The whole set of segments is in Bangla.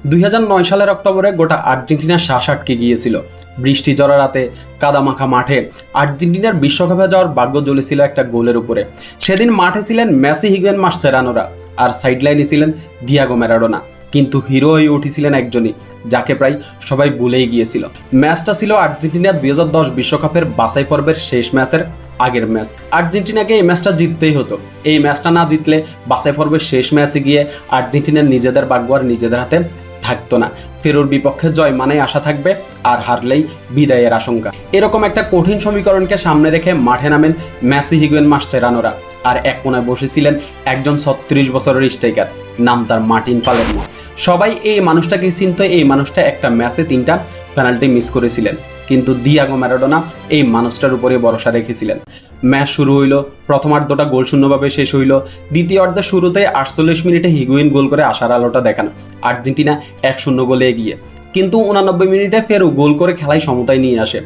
2009 সালের অক্টোবরে গোটা আর্জেন্টিনার শ্বাস আটকে গিয়েছিল। বৃষ্টি ঝরা রাতে কাদামাখা মাঠে আর্জেন্টিনার বিশ্বকাপে যাওয়ার ভাগ্য জ্বলেছিল একটা গোলের উপরে। সেদিন মাঠে ছিলেন মেসি, হিগুয়েন, মাস্চেরানোরা, আর সাইডলাইনে ছিলেন দিয়াগো ম্যারাডোনা। কিন্তু হিরো হয়ে উঠেছিলেন একজনই, যাকে প্রায় সবাই ভুলেই গিয়েছিল। ম্যাচটা ছিল আর্জেন্টিনার 2010 বিশ্বকাপের বাছাই পর্বের শেষ ম্যাচের আগের ম্যাচ। আর্জেন্টিনাকে এই ম্যাচটা জিততেই হতো। এই ম্যাচটা না জিতলে বাছাই পর্বের শেষ ম্যাচে গিয়ে আর্জেন্টিনার নিজেদের ভাগ্য আর নিজেদের হাতে থাকতো না। পেরুর বিপক্ষে জয় মানেই আশা থাকবে, আর হারলেই বিদায়ের আশঙ্কা। এরকম একটা কঠিন সমীকরণকে সামনে রেখে মাঠে নামেন মেসি, হিগুয়েন, মাস্চেরানোরা। আর এক কোনায় বসেছিলেন একজন 36 বছরের স্ট্রাইকার, নাম তার মার্টিন পালেরমো। সবাই এই মানুষটাকে চিনত। এই মানুষটা একটা ম্যাচে 3টা পেনাল্টি মিস করেছিলেন, কিন্তু দিয়াগো ম্যারাডোনা এই মানুষটার উপরে ভরসা রেখেছিলেন। ম্যাচ শুরু হইল, প্রথমার্ধটা গোল শূন্যভাবে শেষ হইল। দ্বিতীয় অর্ধের শুরুতে 48 মিনিটে হিগুয়েন গোল করে আশার আলোটা দেখান। আর্জেন্টিনা 1-0 গোলে এগিয়ে, কিন্তু 89 মিনিটে পেরু গোল করে খেলায় সমতায় নিয়ে আসে।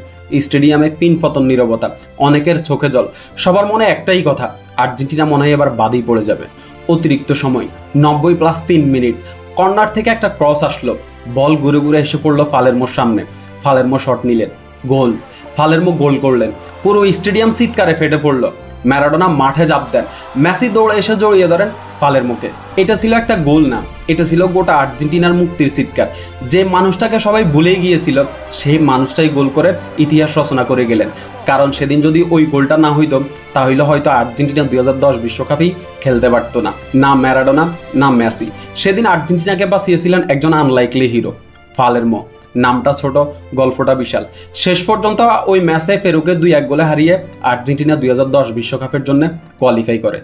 স্টেডিয়ামে পিনপতন নীরবতা, অনেকের চোখে জল। সবার মনে একটাই কথা, আর্জেন্টিনা মনে হয় এবার বাদই পড়ে যাবে। অতিরিক্ত সময় 90+3 মিনিট। কর্নার থেকে একটা ক্রস আসলো, বল ঘুরে ঘুরে এসে পড়লো পালেরমোর সামনে। পালেরমো শট নিলেন, গোল। পালেরমো গোল করলেন, পুরো স্টেডিয়াম চিৎকারে ফেটে পড়লো। ম্যারাডোনা মাঠে ঝাঁপ দেন, মেসি দৌড়ে এসে জড়িয়ে ধরেন পালেরমোকে। এটা ছিল একটা গোল না, এটা ছিল গোটা আর্জেন্টিনার মুক্তির চিৎকার। যে মানুষটাকে সবাই ভুলেই গিয়েছিল, সেই মানুষটাই গোল করে ইতিহাস রচনা করে গেলেন। কারণ সেদিন যদি ওই গোলটা না হইতো, তাহলে হয়তো আর্জেন্টিনা 2010 বিশ্বকাপেই খেলতে পারতো না। না ম্যারাডোনা, না মেসি। সেদিন আর্জেন্টিনাকে বাঁচিয়েছিলেন একজন আনলাইকলি হিরো, পালেরমো। নামটা ছোট, গল্পটা বিশাল। শেষ পর্যন্ত ওই ম্যাচে পেরুকে 2-1 গোলে হারিয়ে আর্জেন্টিনা 2010 বিশ্বকাপের জন্য কোয়ালিফাই করে।